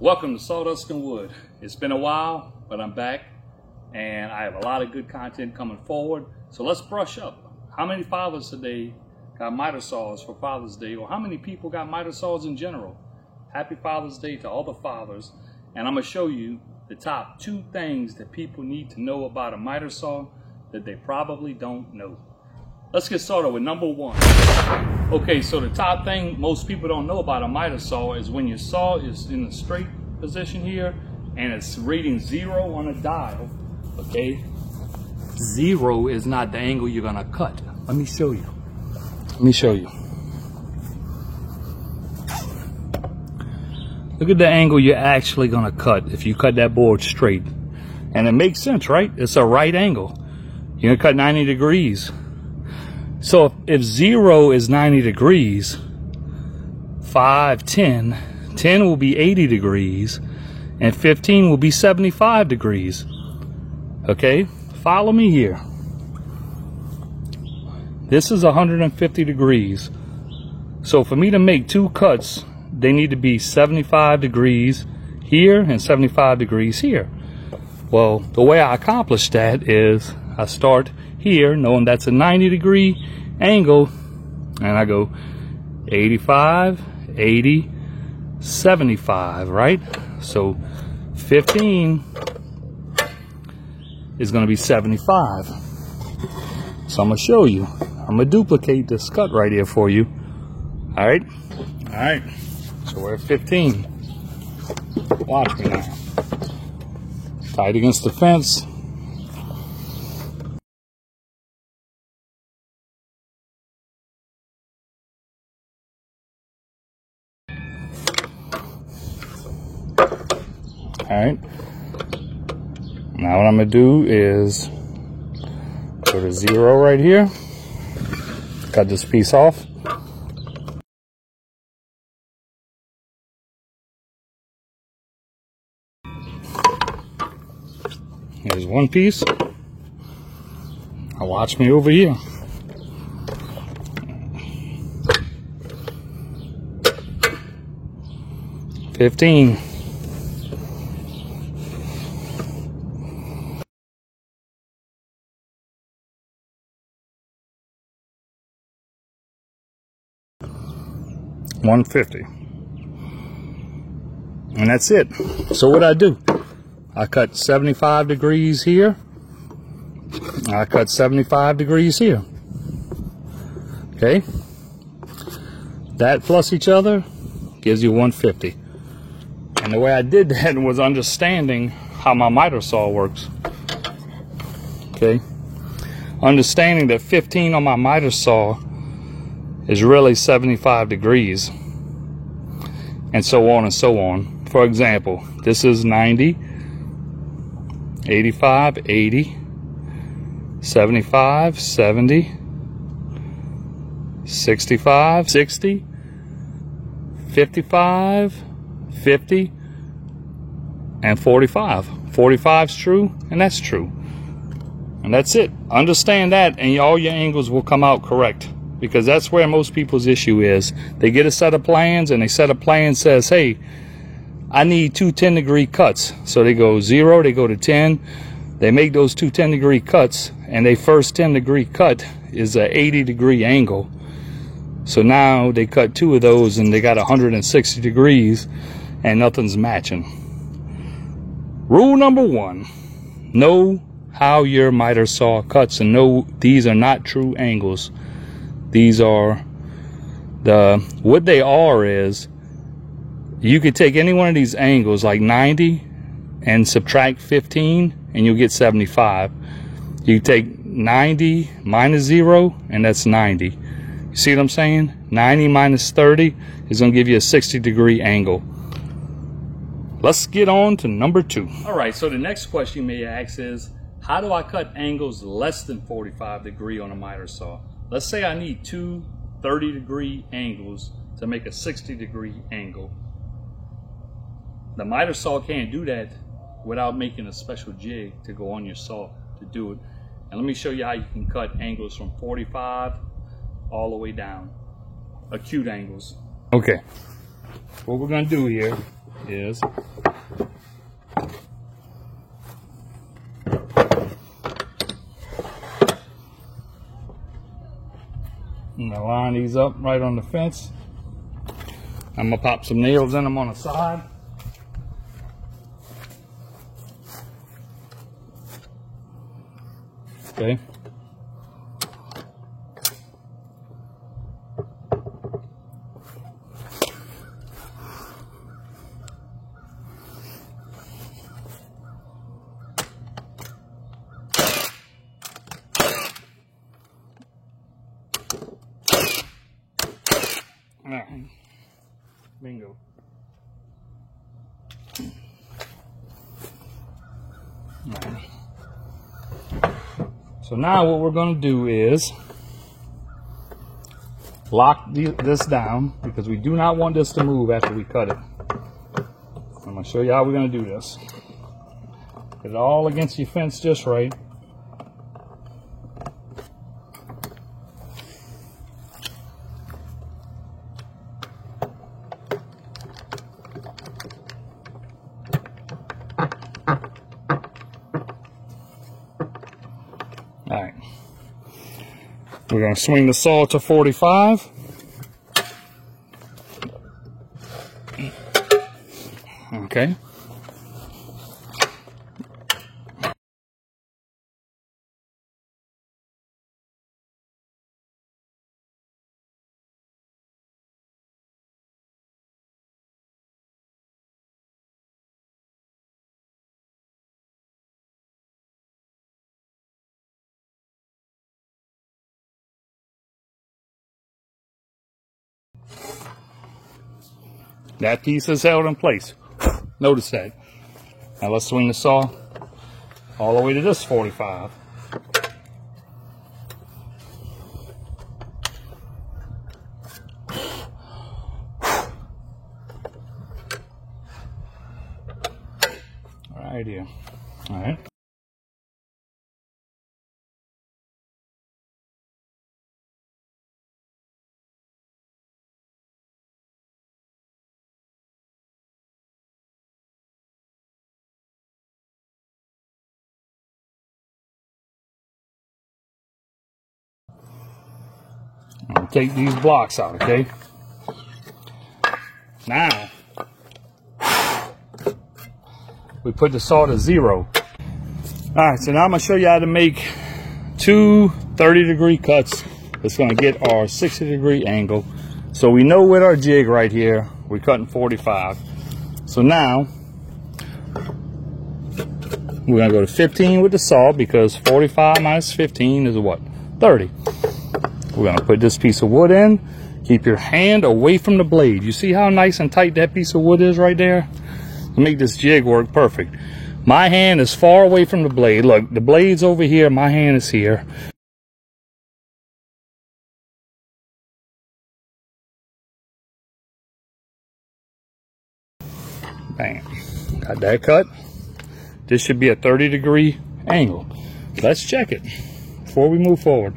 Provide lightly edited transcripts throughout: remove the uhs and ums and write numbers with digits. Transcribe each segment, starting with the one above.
Welcome to Sawdust and Wood. It's been a while, but I'm back and I have a lot of good content coming forward. So let's brush up. How many fathers today got miter saws for Father's Day, or how many people got miter saws in general? Happy Father's Day to all the fathers. And I'm going to show you the top 2 things that people need to know about a miter saw that they probably don't know. Let's get started with number 1. Okay, so the top thing most people don't know about a miter saw is when your saw is in the straight position here and it's reading 0 on a dial, okay? 0 is not the angle you're gonna cut. Let me show you. Look at the angle you're actually gonna cut if you cut that board straight. And it makes sense, right? It's a right angle. You're gonna cut 90 degrees. So if 0 is 90 degrees, 5, 10 will be 80 degrees, and 15 will be 75 degrees. Okay, follow me here. This is 150 degrees. So for me to make 2 cuts, they need to be 75 degrees here and 75 degrees here. Well, the way I accomplish that is I start here, knowing that's a 90-degree angle, and I go 85, 80, 75, right? So 15 is going to be 75. So I'm going to show you. I'm going to duplicate this cut right here for you. All right? So we're at 15. Watch me now. Tight against the fence. Alright, now what I'm going to do is put a 0 right here, cut this piece off. Here's one piece. Now watch me over here. $15. $150, and that's it. So what I do, I cut 75 degrees here, I cut 75 degrees here. Okay, that plus each other gives you 150. And the way I did that was understanding how my miter saw works. Okay, understanding that 15 on my miter saw is really 75 degrees, and so on and so on. For example, this is 90, 85, 80, 75, 70, 65, 60, 55, 50, and 45. 45 is true, and that's true. And that's it. Understand that, and all your angles will come out correct. Because that's where most people's issue is. They get a set of plans, and a set of plans says, hey, I need 2 10-degree cuts. So they go 0, they go to 10. They make those 2 10-degree cuts, and their first 10-degree cut is a 80-degree angle. So now they cut 2 of those, and they got 160 degrees, and nothing's matching. Rule number 1, know how your miter saw cuts, and know these are not true angles. These are what they are is, you could take any one of these angles like 90 and subtract 15 and you'll get 75. You take 90 minus 0 and that's 90. You see what I'm saying? 90 minus 30 is going to give you a 60-degree angle. Let's get on to number 2. Alright, so the next question you may ask is, how do I cut angles less than 45 degree on a miter saw? Let's say I need 2 30-degree angles to make a 60-degree angle. The miter saw can't do that without making a special jig to go on your saw to do it. And let me show you how you can cut angles from 45 all the way down, acute angles. Okay, what we're going to do here is I'm gonna line these up right on the fence. I'm gonna pop some nails in them on the side. Okay. Alright. Bingo. Alright. So now what we're going to do is lock this down, because we do not want this to move after we cut it. I'm going to show you how we're going to do this. Get it all against your fence just right. Alright, we're going to swing the saw to 45. Okay. That piece is held in place. Notice that. Now let's swing the saw all the way to this 45. Right here. All right. I'll take these blocks out, okay? Now, we put the saw to 0. All right, so now I'm gonna show you how to make two 30-degree cuts. It's gonna get our 60-degree angle. So we know with our jig right here, we're cutting 45. So now, we're gonna go to 15 with the saw, because 45 minus 15 is what? 30. We're gonna put this piece of wood in. Keep your hand away from the blade. You see how nice and tight that piece of wood is right there? To make this jig work perfect. My hand is far away from the blade. Look, the blade's over here, my hand is here. Bam. Got that cut. This should be a 30-degree angle. Let's check it before we move forward.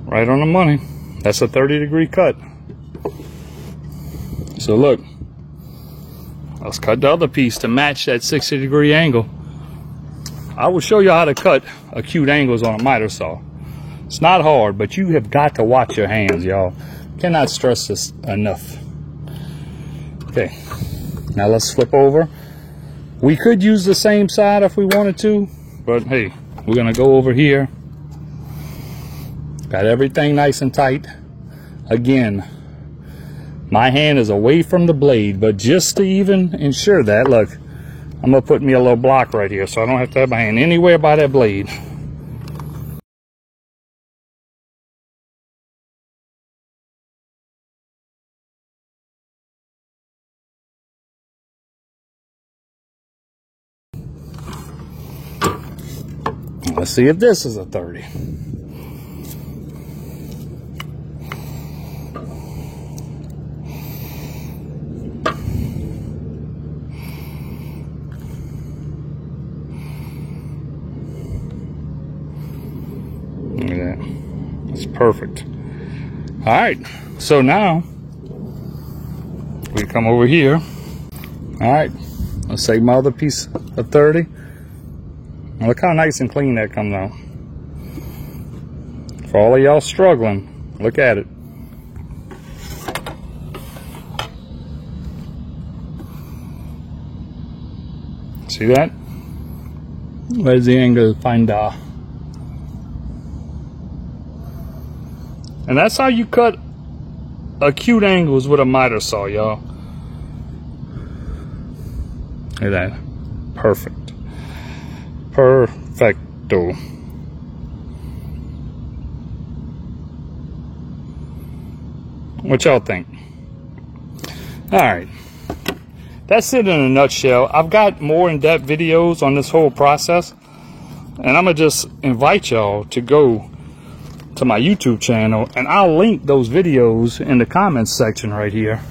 Right on the money. That's a 30-degree cut. So look, let's cut the other piece to match that 60-degree angle. I will show you how to cut acute angles on a miter saw. It's not hard, but you have got to watch your hands, y'all. Cannot stress this enough. Okay, now let's flip over. We could use the same side if we wanted to, but hey, we're gonna go over here. Got everything nice and tight. Again, my hand is away from the blade, but just to even ensure that, look, I'm gonna put me a little block right here so I don't have to have my hand anywhere by that blade. Let's see if this is a 30. Perfect. All right, so now we come over here. All right, let's take my other piece of 30. And look how nice and clean that comes out. For all of y'all struggling, look at it. See that? Where's the angle finder? And that's how you cut acute angles with a miter saw, y'all. Look at that. Perfect. Perfecto. What y'all think? All right. That's it in a nutshell. I've got more in-depth videos on this whole process, and I'm gonna just invite y'all to go to my YouTube channel, and I'll link those videos in the comments section right here.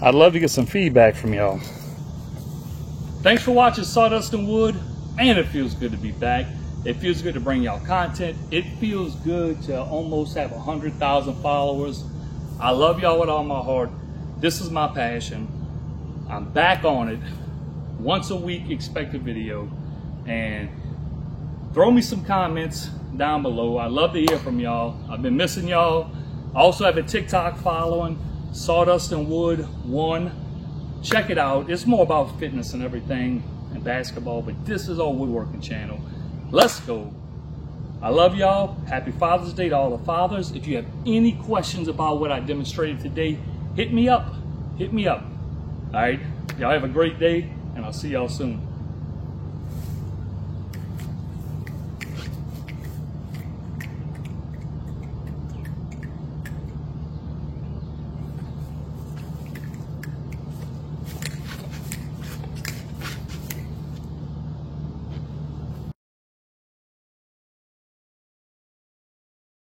I'd love to get some feedback from y'all. Thanks for watching Sawdust and Wood, and it feels good to be back. It feels good to bring y'all content. It feels good to almost have 100,000 followers. I love y'all with all my heart. This is my passion. I'm back on it. Once a week, expect a video. And throw me some comments down below. I love to hear from y'all. I've been missing y'all. I also have a TikTok following, Sawdust and Wood 1. Check it out. It's more about fitness and everything and basketball, but this is our woodworking channel. Let's go. I love y'all. Happy Father's Day to all the fathers. If you have any questions about what I demonstrated today, hit me up. Hit me up. All right. Y'all have a great day, and I'll see y'all soon.